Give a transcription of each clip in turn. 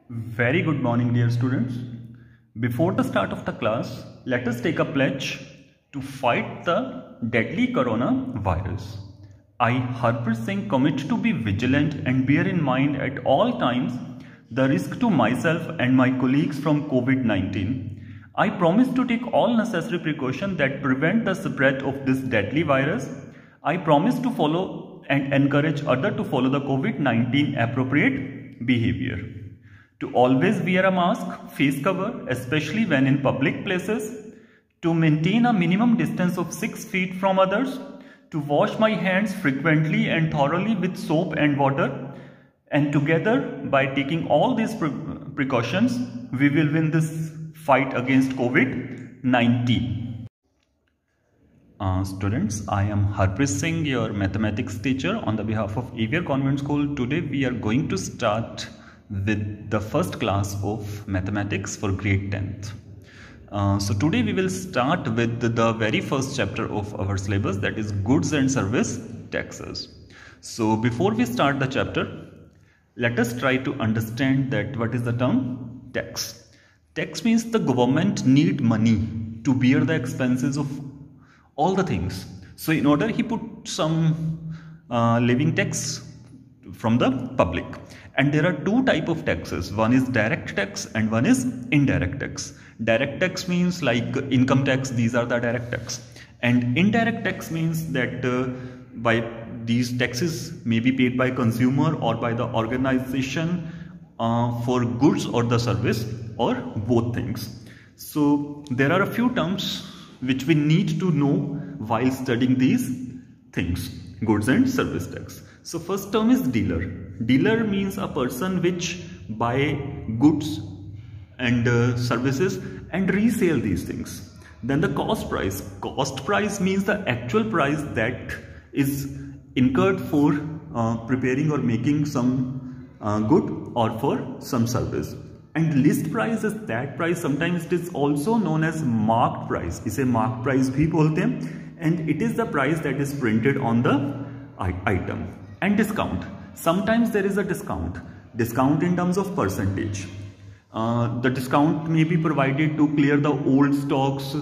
Very good morning, dear students. Before the start of the class, let us take a pledge to fight the deadly coronavirus. I, Harpreet Singh, commit to be vigilant and bear in mind at all times the risk to myself and my colleagues from COVID-19. I promise to take all necessary precautions that prevent the spread of this deadly virus. I promise to follow and encourage others to follow the COVID-19 appropriate behavior. To always wear a mask, face cover, especially when in public places. To maintain a minimum distance of 6 feet from others. To wash my hands frequently and thoroughly with soap and water. And together, by taking all these precautions, we will win this fight against COVID-19. Students, I am Harpreet Singh, your mathematics teacher on the behalf of Xavier Convent School. Today we are going to start with the first class of mathematics for grade 10th. So today we will start with the very first chapter of our syllabus, that is goods and service taxes. So before we start the chapter, let us try to understand that what is the term tax. Tax means the government need money to bear the expenses of all the things. So in order he put some living tax from the public. And there are two types of taxes. One is direct tax and one is indirect tax. Direct tax means like income tax, these are the direct tax. And indirect tax means that by these taxes may be paid by consumer or by the organization for goods or the service or both things. So there are a few terms which we need to know while studying these things, goods and service tax. So first term is dealer. Dealer means a person which buy goods and services and resell these things. Then the cost price. Cost price means the actual price that is incurred for preparing or making some good or for some service. And list price is that price. Sometimes it is also known as marked price. इसे marked price भी बोलते हैं. And it is the price that is printed on the item. And discount. Sometimes there is a discount. Discount in terms of percentage. The discount may be provided to clear the old stocks,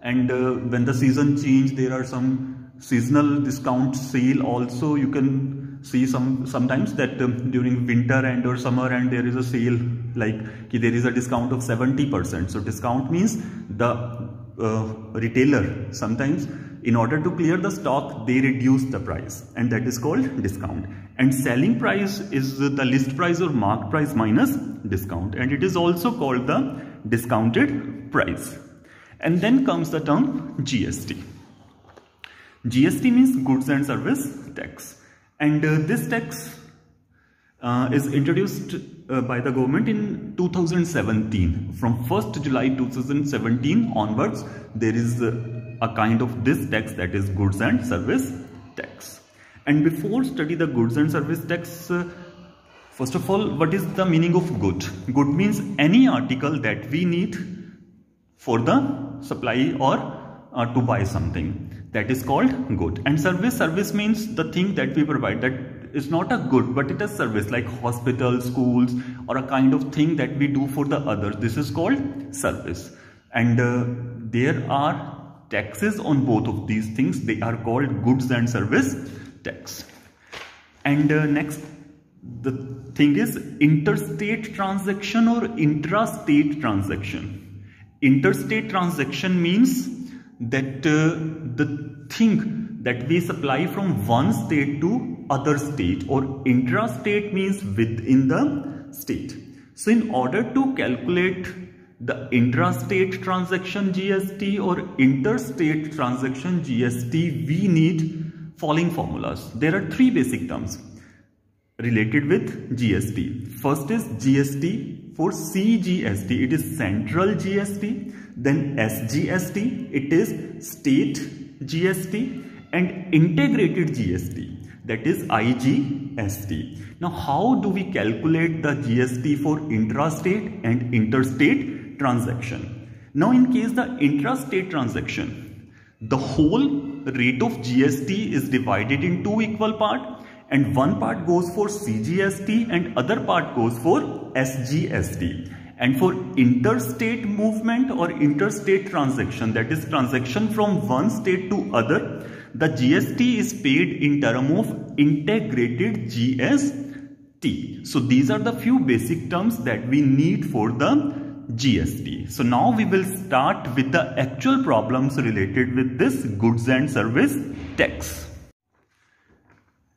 and when the season change, there are some seasonal discount sale also. You can see sometimes that during winter and or summer and there is a sale, like there is a discount of 70%. So discount means the retailer sometimes, in order to clear the stock, they reduce the price, and that is called discount. And selling price is the list price or marked price minus discount, and it is also called the discounted price. And then comes the term GST. GST means goods and service tax, and this tax is introduced by the government in 2017. From 1st July 2017 onwards, there is a kind of this tax, that is goods and service tax. And before study the goods and service tax, first of all, what is the meaning of good? Good means any article that we need for the supply or to buy something. That is called good. And service means the thing that we provide. That is not a good, but it is service, like hospitals, schools, or a kind of thing that we do for the others. This is called service. And there are taxes on both of these things. They are called goods and service tax. And next, the thing is interstate transaction or intrastate transaction. Interstate transaction means that the thing that we supply from one state to other state, or intrastate means within the state. So in order to calculate the intrastate transaction GST or interstate transaction GST, we need following formulas. There are three basic terms related with GST. First is GST for CGST. It is central GST. Then SGST. It is state GST. And integrated GST. That is IGST. Now how do we calculate the GST for intrastate and interstate transaction? Now in case the intrastate transaction, the whole rate of GST is divided in two equal parts, and one part goes for CGST and other part goes for SGST. And for interstate movement or interstate transaction, that is transaction from one state to other, the GST is paid in term of integrated GST. So these are the few basic terms that we need for the GST. So now we will start with the actual problems related with this goods and service tax.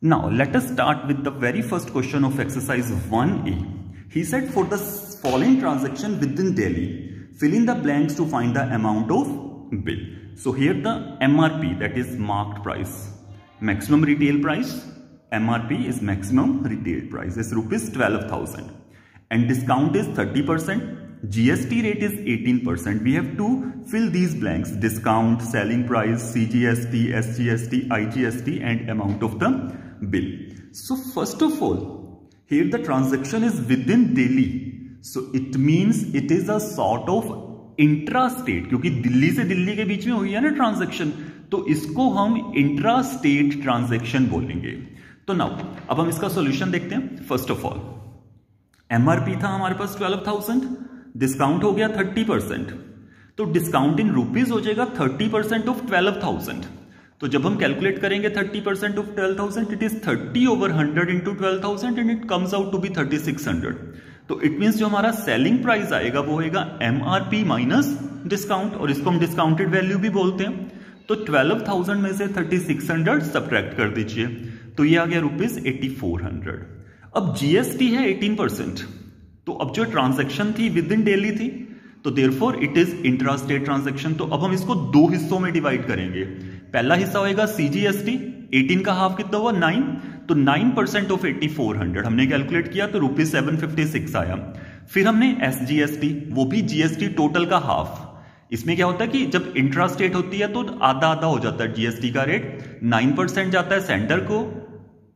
Now let us start with the very first question of exercise 1A. He said for the following transaction within Delhi, fill in the blanks to find the amount of bill. So here the MRP, that is marked price, maximum retail price, MRP is maximum retail price, is rupees 12,000 and discount is 30%, GST rate is 18%. We have to fill these blanks: discount, selling price, CGST, SGST, IGST and amount of the bill. So first of all, here the transaction is within Delhi, so it means it is a sort of intra-state, क्योंकि दिल्ली से दिल्ली के बीच में हुई है ना transaction, तो इसको हम इंट्रा-स्टेट ट्रांजैक्शन बोलेंगे. तो नाउ अब हम इसका सॉल्यूशन देखते हैं. फर्स्ट ऑफ ऑल एमआरपी था हमारे पास 12,000, डिस्काउंट हो गया 30%, तो डिस्काउंट इन रुपीज हो जाएगा 30% ऑफ 12,000. तो जब हम कैलकुलेट करेंगे 30% of 12,000, it is 30 over 100 into 12,000 and it comes out to be 3,600. तो इट मींस जो हमारा सेलिंग प्राइस आएगा वो होगा एमआरपी माइनस डिस्काउंट, और इसको हम डिस्काउंटेड वैल्यू भी बोलते हैं. तो 12,000 में से 3,600 सब्ट्रैक्ट कर दीजिए, तो ये आ गया रुपीज 8,400. अब जीएसटी है 18%, तो अब जो ट्रांजैक्शन थी विद इन डेली थी, तो therefore it is intra state transaction. तो अब हम इसको दो हिस्सों में डिवाइड करेंगे. पहला हिस्सा होगा सीजीएसटी, 18 का हाफ कितना हुआ 9, तो 9% ऑफ 8,400 हमने कैलकुलेट किया तो रुपीज 756 आया. फिर हमने एसजीएसटी, वो भी जीएसटी टोटल का हाफ. इसमें क्या होता है कि जब इंट्रा स्टेट होती है तो आधा आधा हो जाता है जीएसटी का रेट. 9% जाता है सेंटर को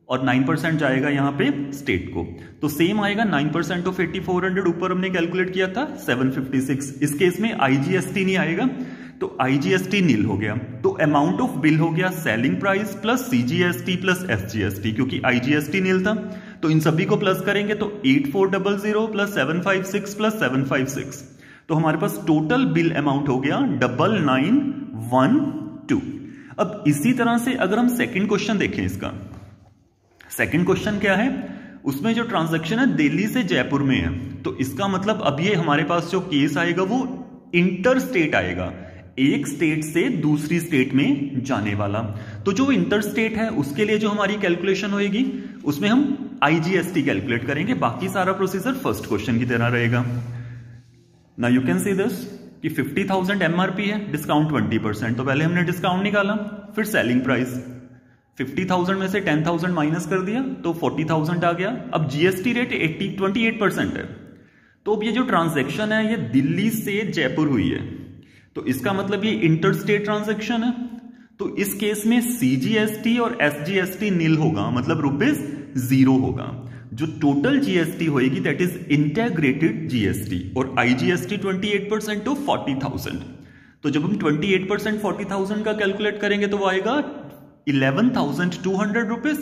और 9% जाएगा यहाँ पे स्टेट को. तो सेम आएगा 9% ऑफ 8,400, ऊपर हमने कैलकुलेट किया था 756. इस केस में आईजीएसटी नहीं आएगा, तो आईजीएसटी नील हो गया. तो अमाउंट ऑफ बिल हो गया selling price plus CGST plus SGST, क्योंकि आईजीएसटी नील था. तो इन सभी को प्लस करेंगे तो 8,400 प्लस 756 प्लस 756, तो हमारे पास टोटल बिल अमाउंट हो गया 9912. अब इसी तरह से अगर हम सेकंड क्वेश्चन देखें, इसका सेकंड क्वेश्चन क्या है, उसमें जो ट्रांजैक्शन है दिल्ली से जयपुर में है, तो इसका मतलब अब ये हमारे पास जो केस आएगा वो इंटर स्टेट आएगा, एक स्टेट से दूसरी स्टेट में जाने वाला. तो जो इंटर स्टेट है उसके लिए जो हमारी कैलकुलेशन होगी उसमें हम आईजीएसटी कैलकुलेट करेंगे. बाकी सारा प्रोसीजर फर्स्ट क्वेश्चन की तरह रहेगा. Now you can see this कि 50,000 एमआरपी है, डिस्काउंट 20%, तो पहले हमने डिस्काउंट निकाला, फिर सेलिंग प्राइस 50,000 में से 10,000 माइनस कर दिया तो 40,000 आ गया. अब जीएसटी रेट 28% है. तो अब ये जो ट्रांजैक्शन है ये दिल्ली से जयपुर हुई है, तो इसका मतलब ये इंटरस्टेट ट्रांजैक्शन है. तो इस केस में सीजीएसटी और एसजीएसटी नील होगा, मतलब रुपीज 0 होगा. जो टोटल जीएसटी होगी दैट इज इंटीग्रेटेड जीएसटी, और आईजीएसटी 28% ऑफ 40,000. तो जब हम 28% 40,000 का कैलकुलेट करेंगे तो वो आएगा 11,200 रुपीज.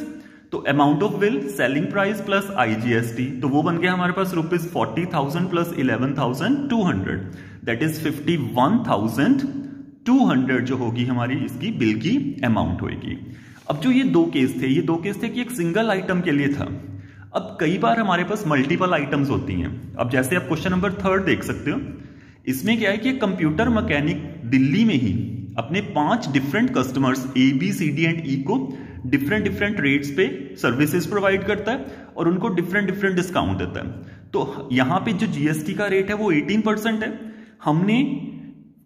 तो amount of bill selling price plus IGST, तो वो बन गया हमारे पास रुपीज 40,000 प्लस 11,200, दैट इज 51,200 जो होगी हमारी इसकी बिल की अमाउंट होगी. अब जो ये दो केस थे, ये दो केस थे कि एक सिंगल आइटम के लिए था. अब कई बार हमारे पास मल्टीपल आइटम्स होती हैं. अब जैसे आप क्वेश्चन नंबर 3 देख सकते हो, इसमें क्या है कि कंप्यूटर मैकेनिक दिल्ली में ही अपने 5 different customers A B C D and E को डिफरेंट रेट्स पे सर्विसेज प्रोवाइड करता है और उनको डिफरेंट डिस्काउंट देता है. तो यहाँ पे जो जीएसटी का रेट है वो 18% है. हमने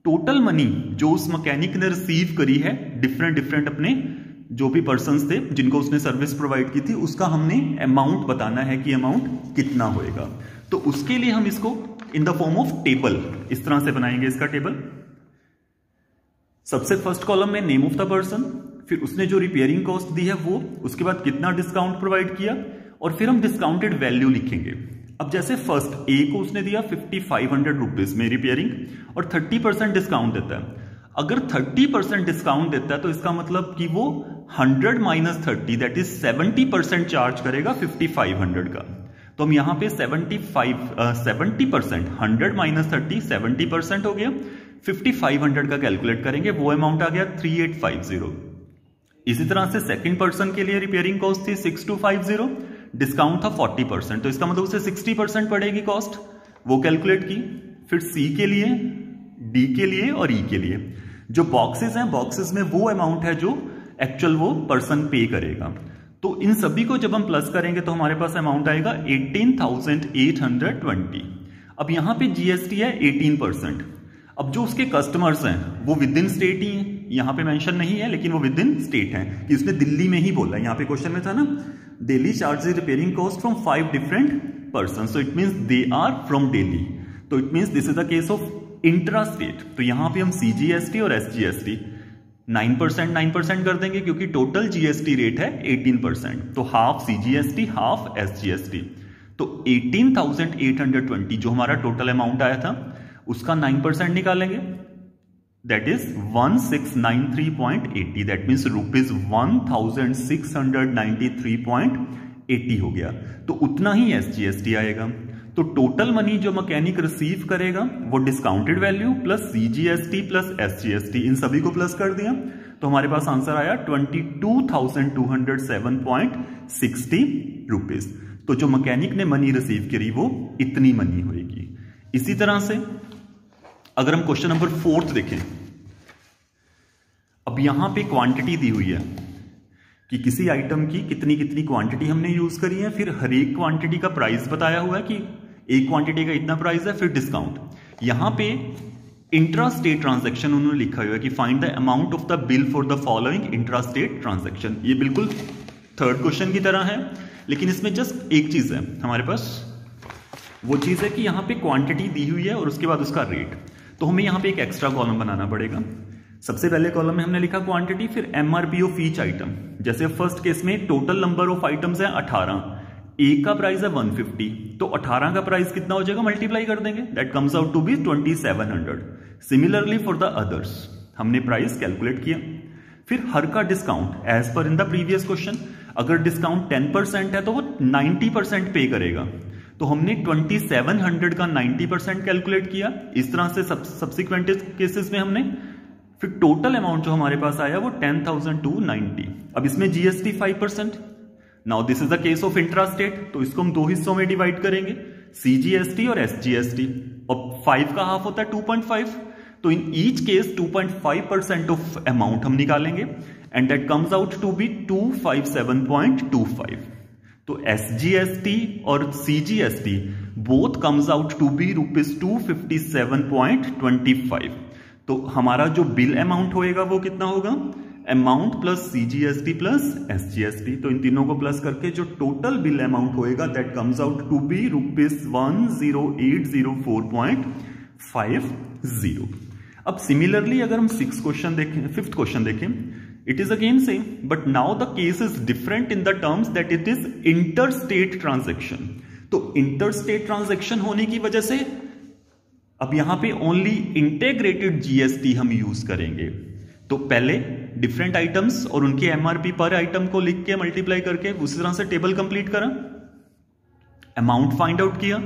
टोटल मनी जो उस मैकेनिक ने रिसीव करी है डिफरेंट अपने जो भी पर्सन्स थे जिनको उसने सर्विस प्रोवाइड की थी, उसका हमने अमाउंट बताना है कि अमाउंट कितना होएगा. तो उसके लिए हम इसको in the form of table इस तरह से बनाएंगे. इसका टेबल सबसे फर्स्ट कॉलम में नेम ऑफ द पर्सन, फिर उसने जो रिपेयरिंग कॉस्ट दी है वो, उसके बाद कितना डिस्काउंट प्रोवाइड किया, और फिर हम डिस्काउंटेड वैल्यू लिखेंगे. अब जैसे फर्स्ट ए को उसने दिया 5,500 रुपीज में रिपेयरिंग और 30% डिस्काउंट देता है. अगर 30% डिस्काउंट देता है तो इसका मतलब कि वो 100 माइनस 30 दैट इज 70% चार्ज करेगा 5500 का। तो हम यहाँ पे 70% 100 माइनस 30 70% हो गया, 5500 का कैलकुलेट करेंगे, वो अमाउंट आ गया 3850। इसी तरह से सेकंड पर्सन के लिए रिपेयरिंग कॉस्ट थी 6250, डिस्काउंट था 40%, तो इसका मतलब उसे 60% पड़ेगी कॉस्ट, वो कैलकुलेट की। फिर सी के लिए, डी के लिए और ई के लिए जो बॉक्सेस हैं, बॉक्सेस में वो अमाउंट है जो एक्चुअल वो पर्सन पे करेगा। तो इन सभी को जब हम प्लस करेंगे तो हमारे पास अमाउंट आएगा 18,820। अब यहां पे जीएसटी है 18%। अब जो उसके कस्टमर्स हैं वो विद इन स्टेट ही हैं, यहां पे मेंशन नहीं है लेकिन वो विद इन स्टेट हैं कि उसने दिल्ली में ही बोला है। यहां पे क्वेश्चन में था ना, Delhi charges repairing cost from 5 different person, so it means they are from Delhi. तो it means this is the case of intra state. तो यहां पे हम सीजीएसटी और एसजीएसटी 9% कर देंगे क्योंकि टोटल जीएसटी रेट है 18%, तो हाफ सीजीएसटी हाफ एसजीएसटी। तो 18,820 जो हमारा टोटल अमाउंट आया था उसका 9% निकालेंगे, दैट इज 1693.80, दैट मीन्स ₹1693.80 हो गया। तो उतना ही एसजीएसटी आएगा। तो टोटल मनी जो मैकेनिक रिसीव करेगा वो discounted value plus CGST plus SGST इन सभी को प्लस कर दिया, तो हमारे पास आंसर आया 22,207.60 रुपीज। तो जो मैकेनिक ने मनी रिसीव करी वो इतनी मनी होगी। इसी तरह से अगर हम क्वेश्चन नंबर 4 देखें, अब यहां पे क्वांटिटी दी हुई है कि किसी आइटम की कितनी कितनी क्वांटिटी हमने यूज करी है, फिर हर एक क्वांटिटी का प्राइस बताया हुआ है कि एक क्वांटिटी का इतना प्राइस है, फिर डिस्काउंट। यहां पे इंट्रा स्टेट ट्रांजैक्शन उन्होंने लिखा हुआ है कि find the amount of the bill for the following intra state transaction. ये बिल्कुल थर्ड क्वेश्चन की तरह है, लेकिन इसमें जस्ट एक चीज है हमारे पास, वो चीज है कि यहां पे क्वांटिटी दी हुई है और उसके बाद उसका रेट। तो हमें यहां पे एक एक्स्ट्रा कॉलम बनाना पड़ेगा। सबसे पहले कॉलम में हमने लिखा क्वांटिटी, फिर एमआरपी ऑफ ईच आइटम। जैसे फर्स्ट केस में टोटल नंबर ऑफ आइटम्स है 18, एक का प्राइस है 150, तो 18 का प्राइस कितना हो जाएगा, मल्टीप्लाई कर देंगे, that comes out to be 2700। Similarly for the others हमने प्राइस कैलकुलेट किया। फिर हर का discount as per in the previous question, अगर डिस्काउंट 10% है तो वो 90% पे करेगा, तो हमने 2700 का 90% कैलकुलेट किया। इस तरह से सब्सिक्वेंट केसेस में हमने फिर टोटल अमाउंट जो हमारे पास आया वो 10,290। अब इसमें GST 5%। Now this is the case of intra state, तो इसको हम दो हिस्सों में डिवाइड करेंगे, सीजीएसटी और एसजीएसटी, और 5 का हाफ होता है 2.5, तो in each case 2.5% of amount हम निकालेंगे and that comes out to be 257.25। तो एसजीएसटी और CGST both comes out to be ₹257.25। तो हमारा जो बिल अमाउंट होएगा वो कितना होगा, amount plus CGST plus SGST, तो इन तीनों को प्लस करके जो टोटल बिल अमाउंट होएगा that comes out to be ₹10804.50। अब सिमिलरली अगर हम 5th क्वेश्चन देखें, it is again same, but now the case is different in the terms that it is inter state transaction. तो inter state transaction होने की वजह से अब यहां पे ओनली इंटीग्रेटेड जीएसटी हम यूज करेंगे। तो पहले डिफरेंट आइटम्स और उनके एमआरपी पर आइटम को लिख के मल्टीप्लाई करके उसी तरह से टेबल कंप्लीट करा, अमाउंट फाइंड आउट किया,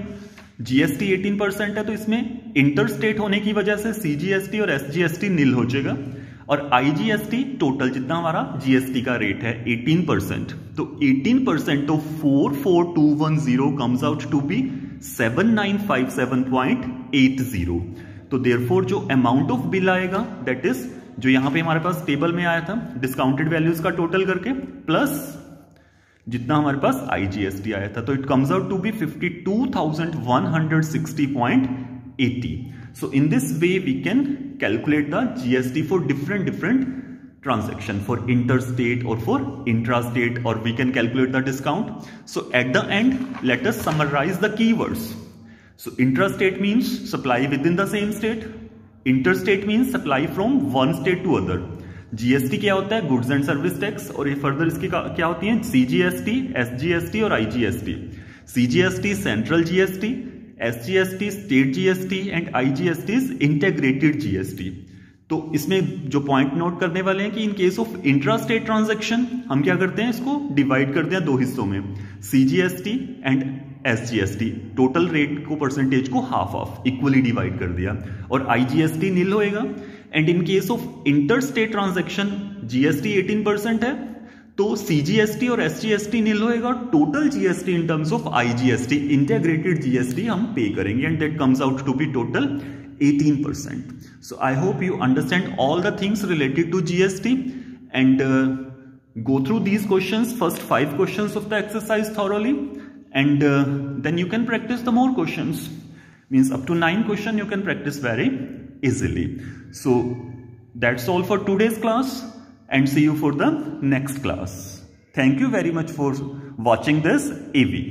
जीएसटी 18% है तो इसमें इंटर स्टेट होने की वजह से सीजीएसटी और एसजीएसटी नील हो जाएगा, और आईजीएसटी टोटल जितना हमारा जीएसटी का रेट है 18%, तो 18% of 44210 comes out to be 7957.80। तो देयरफॉर जो अमाउंट ऑफ बिल आएगा दैट इज जो यहां पे हमारे पास टेबल में आया था डिस्काउंटेड वैल्यूज का टोटल करके प्लस जितना हमारे पास आईजीएसटी आया था, तो it comes out to be 52,160.80। So in this way we can calculate the GST for different transaction for interstate or for intrastate, or we can calculate the discount. So at the end, let us summarize the keywords. So intrastate means supply within the same state. Interstate means supply from one state to other. GST क्या होता है, goods and service tax, और ये further इसकी क्या होती है, CGST, SGST और IGST. CGST central GST, SGST state GST and IGST is integrated GST. तो इसमें जो पॉइंट नोट करने वाले हैं कि इन case of intra state transaction हम क्या करते हैं, इसको डिवाइड करते हैं दो हिस्सों में, CGST and SGST, total rate को परसेंटेज को हाफ हाफ इक्वली डिवाइड कर दिया, और IGST नील होएगा। And in case of inter state transaction GST 18% है, तो CGST और SGST नील होएगा, total GST in terms of IGST integrated GST हम पे करेंगे, and that comes out to be total 18%. So I hope you understand all the things related to GST, and go through these questions, first 5 questions of the exercise thoroughly, and then you can practice the more questions. Means up to 9 questions you can practice very easily. So that's all for today's class, and see you for the next class. Thank you very much for watching this AV.